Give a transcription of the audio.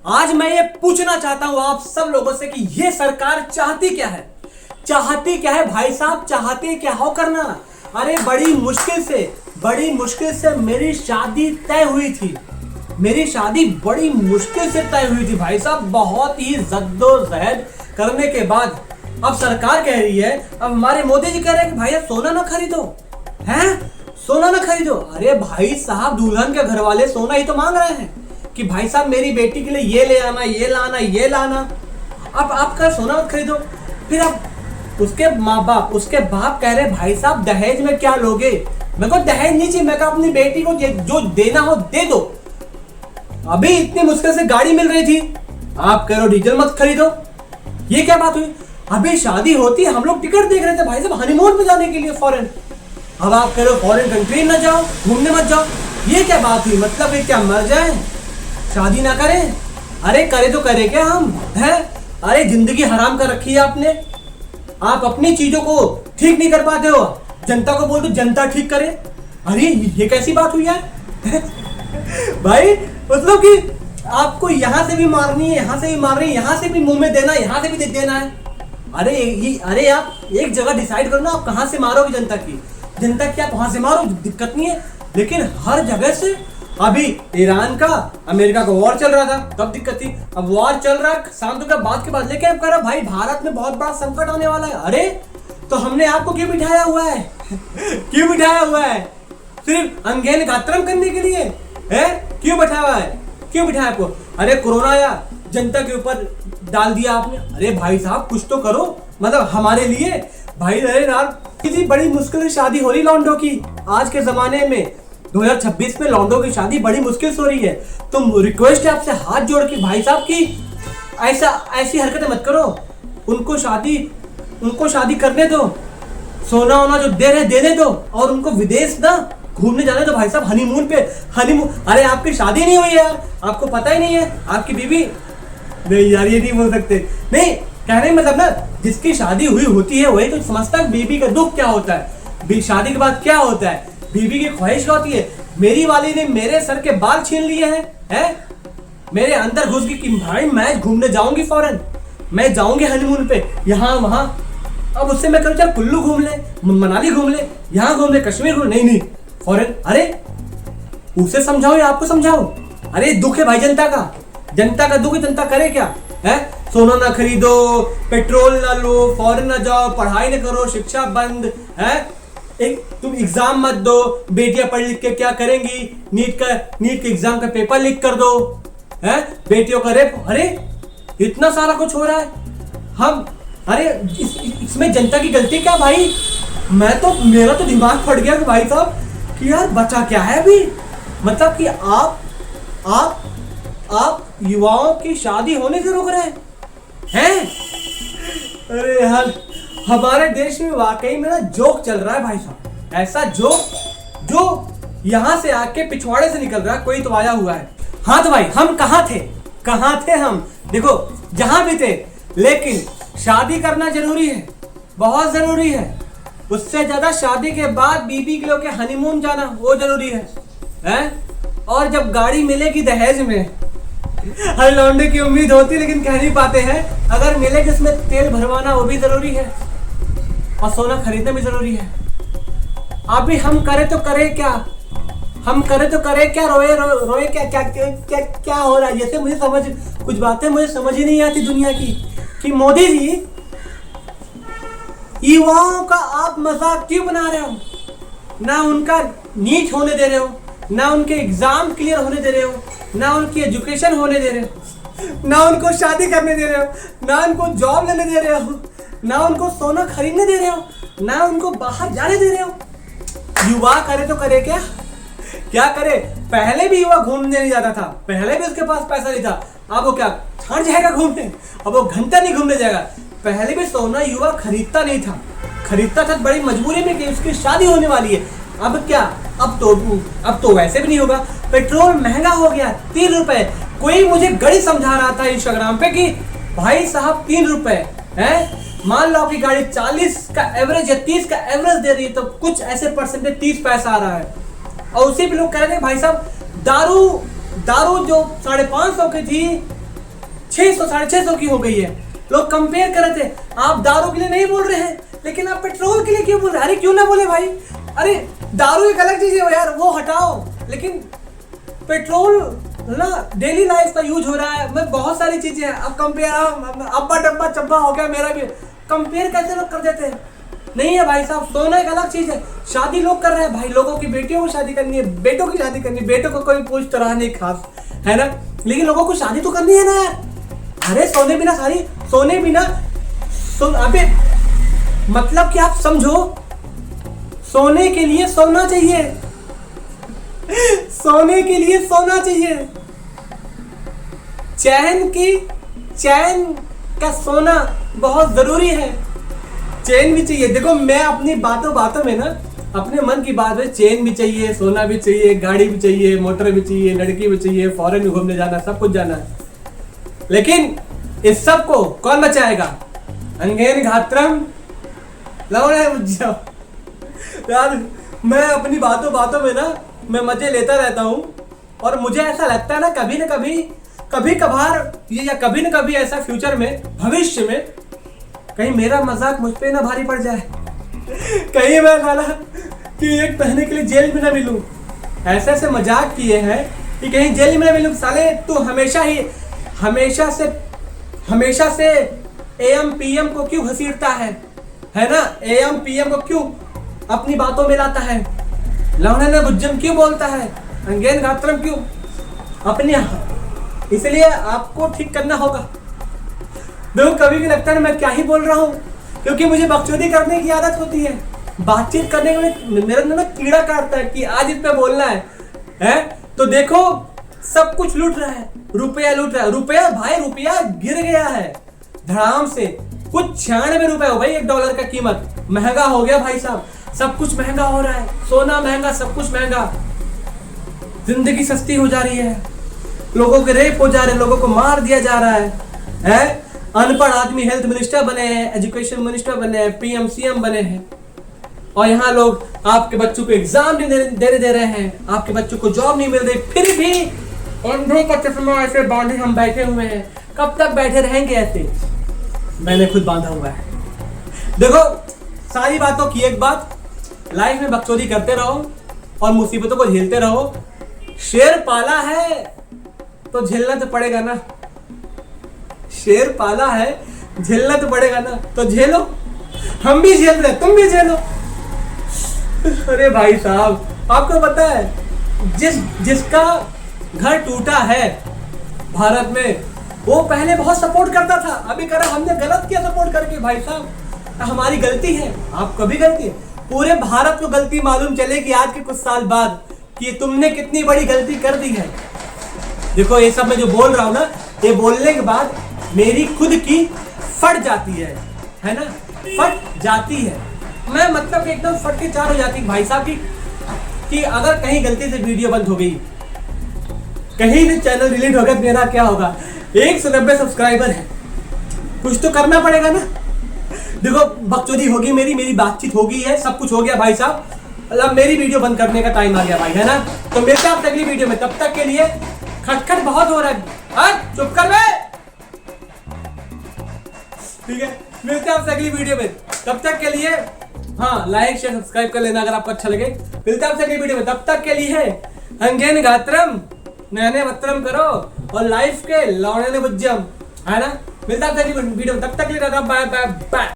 आज मैं ये पूछना चाहता हूं आप सब लोगों से कि ये सरकार चाहती क्या है? चाहती क्या है भाई साहब? चाहती क्या हो करना? अरे बड़ी मुश्किल से मेरी शादी तय हुई थी। मेरी शादी बड़ी मुश्किल से तय हुई थी भाई साहब, बहुत ही जद्दोजहद करने के बाद। अब सरकार कह रही है, अब हमारे मोदी जी कह रहे हैं कि भाई सोना ना खरीदो, हैं? सोना ना खरीदो। अरे भाई साहब, दुल्हन के घर वाले सोना ही तो मांग रहे हैं कि भाई साहब मेरी बेटी के लिए ये ले आना, ये लाना। अब आप कर सोना मत खरीदो। फिर अब उसके माँ बाप, उसके बाप कह रहे भाई साहब दहेज में क्या लोगे? मेरे को दहेज नहीं चाहिए, मैं अपनी बेटी को जो देना हो दे दो। अभी इतनी मुश्किल से गाड़ी मिल रही थी, आप कह रहे हो डीजल मत खरीदो। ये क्या बात हुई? अभी शादी होती है, हम लोग टिकट देख रहे थे भाई साहब हनीमून पे जाने के लिए फॉरेन। अब आप कह रहे हो फॉरेन कंट्री न जाओ, घूमने मत जाओ। ये क्या बात हुई? मतलब ये क्या मर जाए, शादी ना करें? अरे करे तो करे क्या हम, हैं? अरे जिंदगी हराम कर रखी है आपने। आप अपनी चीजों को ठीक नहीं कर पाते हो, जनता को बोल दो जनता ठीक करे। अरे ये कैसी बात हुई यार? भाई मतलब कि आपको यहाँ से भी मारनी है, यहाँ से भी मारनी है, यहाँ से भी मुंह में देना है, यहाँ से भी देना है। अरे आप एक जगह डिसाइड करो ना, आप कहाँ से मारोगे जनता की? जनता की आप वहां से मारो, दिक्कत नहीं है, लेकिन हर जगह से। अभी ईरान का अमेरिका का वॉर चल रहा था, तब दिक्कत थी। अब वॉर चल रहा है, शांति का बात के बाद लेके अब कह रहा भाई भारत में बहुत बड़ा संकट आने वाला है। अरे तो हमने आपको क्यों बिठाया हुआ है? क्यों बिठाया हुआ है? सिर्फ अंगेन गात्रम करने के लिए है? क्यों बैठा हुआ है? क्यों बिठाया आपको? अरे कोरोना या जनता के ऊपर डाल दिया आपने। अरे भाई साहब कुछ तो करो, मतलब हमारे लिए भाई। अरे यार कितनी बड़ी मुश्किल से शादी हो रही लौंडों की आज के जमाने में, 2026 में लौंडों की शादी बड़ी मुश्किल से हो रही है। तो रिक्वेस्ट है आपसे हाथ जोड़ के भाई साहब की ऐसी हरकतें मत करो। उनको शादी करने दो, सोना वोना जो दे रहे देने दो, और उनको विदेश ना घूमने जाने दो भाई साहब, हनीमून पे। अरे आपकी शादी नहीं हुई यार, आपको पता ही नहीं है आपकी बीवी। नहीं यार ये नहीं बोल सकते, नहीं कहने मतलब ना, जिसकी शादी हुई होती है वही तो समझता है बीवी का दुख क्या होता है, शादी के बाद क्या होता है, बीवी की ख्वाहिश क्या होती है। मेरी वाली ने मेरे सर के बाल छीन लिए हैं, मेरे अंदर घुस गई कि भाई मैं घूमने जाऊंगी फॉरेन, मैं जाऊंगी हनीमून पे, यहाँ वहां। अब उससे मैं करूँ चल कुल्लू घूम ले, मनाली घूम ले, यहाँ घूम ले, कश्मीर घूम, नहीं फॉरेन। अरे उसे समझाओ या आपको समझाओ? अरे दुख है भाई जनता का दुख है, जनता करे क्या है? सोना ना खरीदो, पेट्रोल ना लो, फॉरेन ना जाओ, पढ़ाई ना करो, शिक्षा बंद है, तुम एग्जाम मत दो, बेटियां पढ़ लिख के क्या करेंगी, नीट के एग्जाम का पेपर लीक कर दो, है बेटियों का रेप। अरे इतना सारा कुछ हो रहा है। अरे इसमें जनता की गलती क्या भाई? मेरा तो दिमाग फट गया कि भाई साहब कि यार बचा क्या है अभी, मतलब कि आप युवाओं की शादी होने से रोक रहे हैं? अरे यार हमारे देश में वाकई में ना जोक चल रहा है भाई साहब, ऐसा जोक जो यहां से आके पिछवाड़े से निकल रहा है, कोई तो आया हुआ है। हाँ तो भाई हम कहाँ थे हम? देखो जहां भी थे, लेकिन शादी करना जरूरी है, बहुत जरूरी है। उससे ज्यादा शादी के बाद बीबी के लोग के हनीमून जाना वो जरूरी है? और जब गाड़ी मिलेगी दहेज में, हर लौंडे की उम्मीद होती है लेकिन कह नहीं पाते हैं, अगर मिले जिसमें तेल भरवाना वो भी जरूरी है, और सोना खरीदना भी जरूरी है। अभी हम करे तो करे क्या, रोए क्या हो रहा है? जैसे कुछ बातें मुझे समझ ही नहीं आती दुनिया की, कि मोदी जी युवाओं का आप मजाक क्यों बना रहे हो? ना उनका नीट होने दे रहे हो, ना उनके एग्जाम क्लियर होने दे रहे हो, ना उनकी एजुकेशन होने दे रहे हो, ना उनको शादी करने दे रहे हो, ना उनको जॉब लेने दे रहे हो, ना उनको सोना खरीदने दे रहे हो, ना उनको बाहर जाने दे रहे हो। युवा करे तो करे क्या करे? पहले भी युवा घूमने नहीं जाता था, पहले भी उसके पास पैसा नहीं था, अब वो क्या छड़ जाएगा घूमने? अब वो घंटा नहीं घूमने जाएगा। पहले भी सोना युवा खरीदता नहीं था, खरीदता था बड़ी मजबूरी में कि उसकी शादी होने वाली है। अब क्या? अब तो वैसे भी नहीं होगा। पेट्रोल महंगा हो गया, 3 रुपए। कोई मुझे गड़ी समझा रहा था इंस्टाग्राम पे कि भाई साहब 3 रुपए है, मान लो आपकी गाड़ी 40 का एवरेज है, 30 का एवरेज दे रही है, तो कुछ ऐसे परसेंटेज 30 पैसा आ रहा है। और उसी पे लोग कह रहे थे भाई साहब दारू जो 550 की थी 600 650 की हो गई है। लोग कंपेयर कर रहे थे। आप दारू के लिए नहीं बोल रहे हैं, लेकिन आप पेट्रोल के लिए क्यों बोल रहे हैं? अरे क्यों ना बोले भाई, अरे दारू एक अलग चीज है यार, वो हटाओ, लेकिन पेट्रोल ना डेली लाइफ का यूज हो रहा है। मैं बहुत सारी चीजें हैं, अब कंपेयर, अब्बा डब्बा चब्बा हो गया मेरा भी, कंपेयर कैसे लोग कर देते हैं? नहीं है भाई साहब, सोना एक अलग चीज है। शादी लोग कर रहे हैं भाई, लोगों की बेटियों को शादी करनी है, बेटों की शादी करनी है, बेटों को कोई पूछ तो रहा नहीं खास, है ना, लेकिन लोगों को शादी तो करनी है ना यार। अरे सोने बिना शादी, सोने बिना अबे मतलब कि आप समझो, सोने के लिए सोना चाहिए, सोने के लिए सोना चाहिए, चैन का सोना बहुत जरूरी है, चैन भी चाहिए। देखो मैं अपनी बातों में ना, अपने मन की बात है, चैन भी चाहिए, सोना भी चाहिए, गाड़ी भी चाहिए, मोटर भी चाहिए, लड़की भी चाहिए, फॉरेन भी घूमने जाना, सब कुछ जाना है, लेकिन इस सब को कौन बचाएगा? अंगेन घात्रम यार। मैं अपनी बातों में ना, मैं मजे लेता रहता हूँ, और मुझे ऐसा लगता है ना कभी कभार ये, या कभी न कभी ऐसा फ्यूचर में, भविष्य में, कहीं मेरा मजाक मुझ पे ना भारी पड़ जाए, कहीं मैं साला कि एक महीने के लिए जेल में ना मिलूं। ऐसे मजाक किए हैं कि कहीं जेल में ना मिलूं। साले तू हमेशा से एएम पीएम को क्यों घसीटता है ना? एएम पीएम को क्यों अपनी बातों में लाता है? लौंडे ने बुज्जम क्यों बोलता है? अंगेन गात्रम क्यों अपने? इसलिए आपको ठीक करना होगा। देखो कभी भी लगता है मैं क्या ही बोल रहा हूँ, क्योंकि मुझे बकचोदी करने की आदत होती है, बातचीत करने में मेरा ना कीड़ा काटता है कि आज इस पे बोलना है? तो देखो सब कुछ लूट रहा है, रुपया लूट रहा है, रुपया गिर गया है धड़ाम से, कुछ 96 रुपए हो भाई $1 का कीमत, महंगा हो गया भाई साहब, सब कुछ महंगा हो रहा है, सोना महंगा, सब कुछ महंगा, जिंदगी सस्ती हो जा रही है, लोगों के रेप हो जा रहे हैं, लोगों को मार दिया जा रहा है? अनपढ़ आदमी हेल्थ मिनिस्टर बने हैं, एजुकेशन मिनिस्टर बने हैं, पीएम सीएम बने हैं, और यहाँ लोग आपके बच्चों को एग्जाम नहीं दे रहे हैं, आपके बच्चों को जॉब नहीं मिल रही, फिर भी अंधों का चश्मा ऐसे बांधे हम बैठे हुए हैं। कब तक बैठे रहेंगे ऐसे? मैंने खुद बांधा हुआ है। देखो सारी बातों की एक बात, लाइफ में बकचोदी करते रहो और मुसीबतों को झेलते रहो। शेर पाला है तो झेलना तो पड़ेगा ना, शेर पाला है झेलना तो पड़ेगा ना, तो झेलो। हम भी झेल रहे, तुम भी झेलो। अरे भाई साहब, आपको पता है जिसका घर टूटा है भारत में, वो पहले बहुत सपोर्ट करता था, अभी कह रहा हमने गलत किया सपोर्ट करके। भाई साहब हमारी गलती है, आपको भी गलती है, पूरे भारत को गलती मालूम चलेगी आज के कुछ साल बाद कि तुमने कितनी बड़ी गलती कर दी है। देखो ये सब मैं जो बोल रहा हूँ ना, ये बोलने के बाद मेरी खुद की फट जाती है ना, फट जाती है, मैं मतलब एकदम फट के चार हो जाती भाई साहब कि अगर कहीं गलती से वीडियो बंद हो गई, कहीं भी चैनल डिलीट हो गया, मेरा क्या होगा? 190 सब्सक्राइबर है, कुछ तो करना पड़ेगा ना। देखो बकचोदी होगी, मेरी बातचीत होगी है, सब कुछ हो गया भाई साहब, मतलब मेरी वीडियो बंद करने का टाइम आ गया भाई, है ना। तो मिलते हैं आपसे अगली वीडियो में, तब तक के लिए खटखट बहुत हो रहा है, चुप कर बे, ठीक है। मिलते हैं आपसे अगली वीडियो में, तब तक के लिए हाँ लाइक शेयर सब्सक्राइब कर लेना अगर आपको अच्छा लगे। मिलते हैं आपसे अगली वीडियो में, तब तक के लिए अंगेन गात्रम, नैने वत्रम करो और लाइफ के लौड़े ने बुज्जम, है ना। मिलता है अगली वीडियो में, तब तक के लिए बाय बाय बाय।